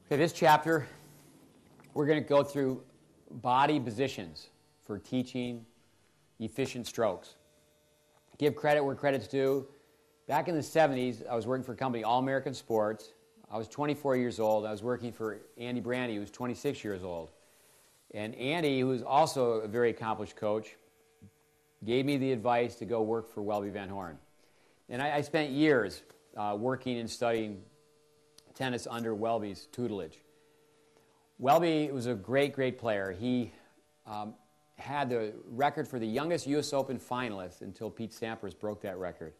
Okay, this chapter, we're going to go through body positions for teaching efficient strokes. Give credit where credit's due. Back in the 70s, I was working for a company, All American Sports. I was 24 years old. I was working for Andy Brandy, who was 26 years old. And Andy, who was also a very accomplished coach, gave me the advice to go work for Welby Van Horn. And I spent years working and studying tennis under Welby's tutelage. Welby was a great, great player. He had the record for the youngest U.S. Open finalist until Pete Sampras broke that record.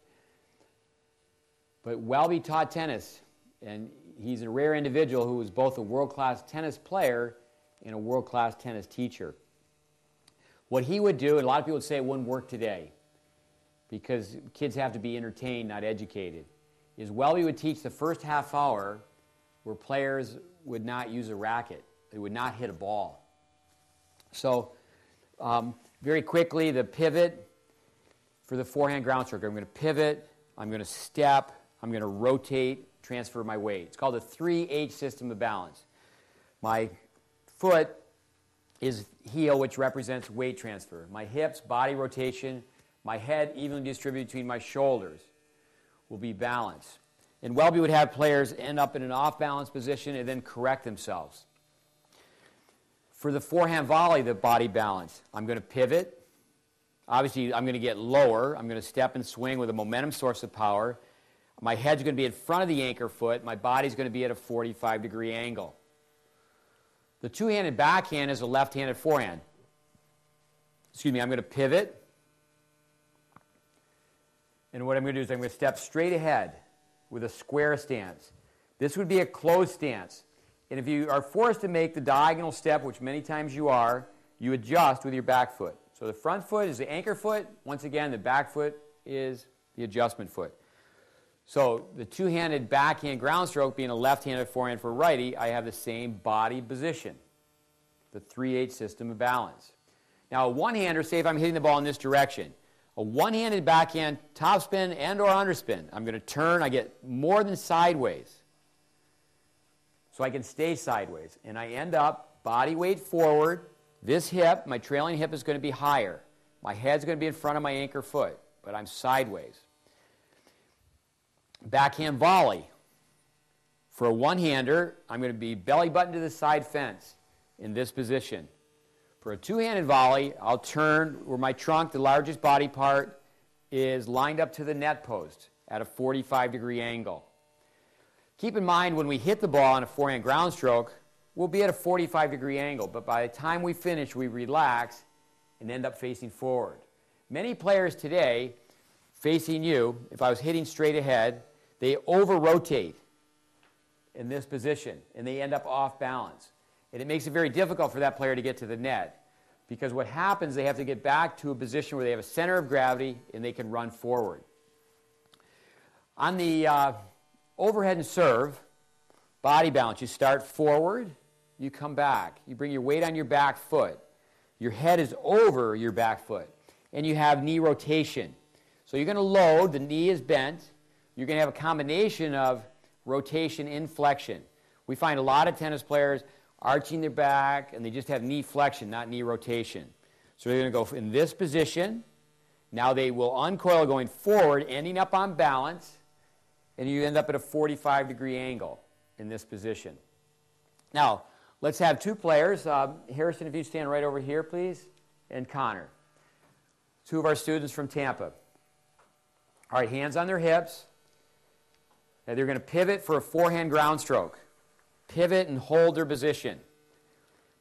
But Welby taught tennis, and he's a rare individual who was both a world-class tennis player and a world-class tennis teacher. What he would do, and a lot of people would say it wouldn't work today because kids have to be entertained, not educated, is Welby would teach the first half hour where players would not use a racket. They would not hit a ball. So very quickly, the pivot for the forehand ground stroke. I'm going to pivot, I'm going to step, I'm going to rotate, transfer my weight. It's called the 3H system of balance. My foot is heel, which represents weight transfer. My hips, body rotation, my head evenly distributed between my shoulders will be balanced. And Welby would have players end up in an off-balance position and then correct themselves. For the forehand volley, the body balance, I'm going to pivot. Obviously, I'm going to get lower. I'm going to step and swing with a momentum source of power. My head's going to be in front of the anchor foot. My body's going to be at a 45-degree angle. The two-handed backhand is a left-handed forehand. I'm going to pivot. And what I'm going to do is I'm going to step straight ahead with a square stance. This would be a closed stance. And if you are forced to make the diagonal step, which many times you are, you adjust with your back foot. So the front foot is the anchor foot. Once again, the back foot is the adjustment foot. So the two-handed backhand ground stroke being a left-handed forehand for righty, I have the same body position, the 3H system of balance. Now a one-hander, say if I'm hitting the ball in this direction, a one-handed backhand topspin and or underspin, I'm going to turn, I get more than sideways. So I can stay sideways. And I end up body weight forward. This hip, my trailing hip is going to be higher. My head's going to be in front of my anchor foot, but I'm sideways. Backhand volley. For a one-hander, I'm going to be belly button to the side fence in this position. For a two-handed volley, I'll turn where my trunk, the largest body part, is lined up to the net post at a 45-degree angle. Keep in mind, when we hit the ball on a forehand ground stroke, we'll be at a 45-degree angle, but by the time we finish, we relax and end up facing forward. Many players today, facing you, if I was hitting straight ahead, they over-rotate in this position, and they end up off balance. And it makes it very difficult for that player to get to the net, because what happens, they have to get back to a position where they have a center of gravity and they can run forward. On the overhead and serve, body balance, you start forward, you come back. You bring your weight on your back foot. Your head is over your back foot, and you have knee rotation. So you're going to load, the knee is bent. You're going to have a combination of rotation and flexion. We find a lot of tennis players arching their back, and they just have knee flexion, not knee rotation. So they're going to go in this position. Now they will uncoil going forward, ending up on balance, and you end up at a 45-degree angle in this position. Now, let's have two players. Harrison, if you stand right over here, please, and Connor. Two of our students from Tampa. All right, hands on their hips. Now they're going to pivot for a forehand ground stroke. Pivot and hold their position.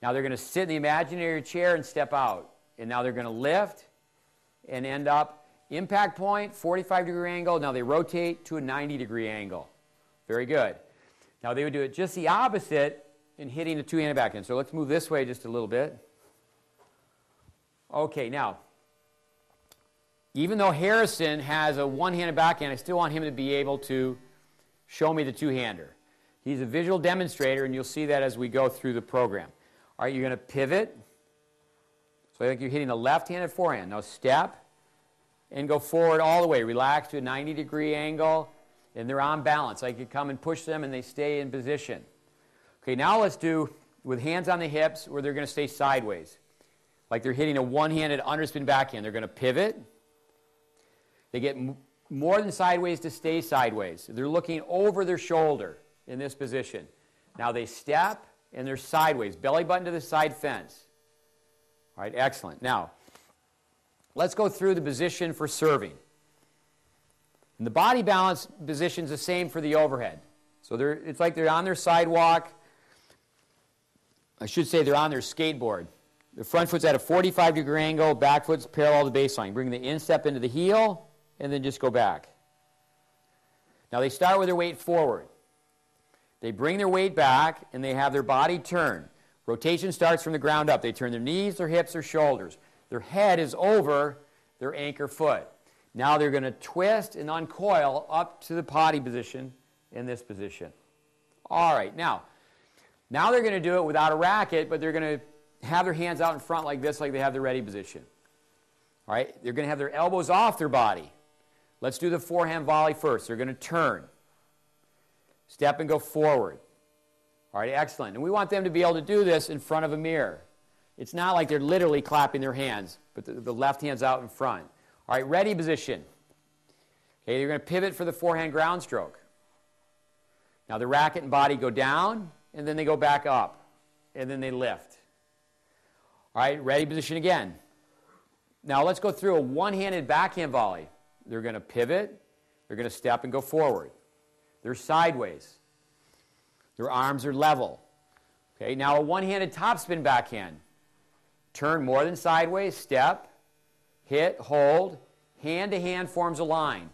Now they're going to sit in the imaginary chair and step out. And now they're going to lift and end up impact point, 45-degree angle. Now they rotate to a 90-degree angle. Very good. Now they would do it just the opposite in hitting a two-handed backhand. So let's move this way just a little bit. Okay, now, even though Harrison has a one-handed backhand, I still want him to be able to show me the two-hander. He's a visual demonstrator, and you'll see that as we go through the program. All right, you're going to pivot. So I think you're hitting a left-handed forehand. Now step and go forward all the way. Relax to a 90-degree angle, and they're on balance. I could come and push them, and they stay in position. Okay, now let's do with hands on the hips where they're going to stay sideways. Like they're hitting a one-handed underspin backhand. They're going to pivot. They get more than sideways to stay sideways. They're looking over their shoulder in this position. Now they step and they're sideways, belly button to the side fence. All right, excellent. Now, let's go through the position for serving. And the body balance position is the same for the overhead. So it's like they're on their sidewalk. I should say they're on their skateboard. The front foot's at a 45-degree angle, back foot's parallel to the baseline. Bring the instep into the heel, and then just go back. Now they start with their weight forward. They bring their weight back, and they have their body turn. Rotation starts from the ground up. They turn their knees, their hips, their shoulders. Their head is over their anchor foot. Now they're going to twist and uncoil up to the potty position in this position. All right, now they're going to do it without a racket, but they're going to have their hands out in front like this, like they have the ready position. All right, they're going to have their elbows off their body. Let's do the forehand volley first. They're going to turn, step and go forward. All right, excellent. And we want them to be able to do this in front of a mirror. It's not like they're literally clapping their hands, but the left hand's out in front. All right, ready position. Okay, you're going to pivot for the forehand ground stroke. Now the racket and body go down, and then they go back up, and then they lift. All right, ready position again. Now let's go through a one-handed backhand volley. They're going to pivot, they're going to step and go forward. They're sideways. Their arms are level. Okay, now a one-handed topspin backhand. Turn more than sideways, step, hit, hold, hand-to-hand forms a line.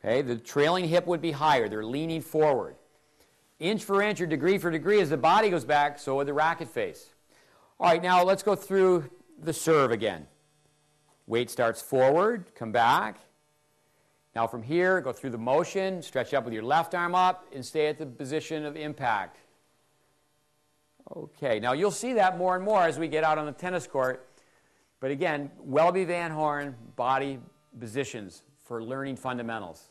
Okay, the trailing hip would be higher. They're leaning forward. Inch for inch or degree for degree as the body goes back, so would the racket face. All right, now let's go through the serve again. Weight starts forward, come back. Now from here, go through the motion, stretch up with your left arm up, and stay at the position of impact. Okay, now you'll see that more and more as we get out on the tennis court. But again, Welby Van Horn body positions for learning fundamentals.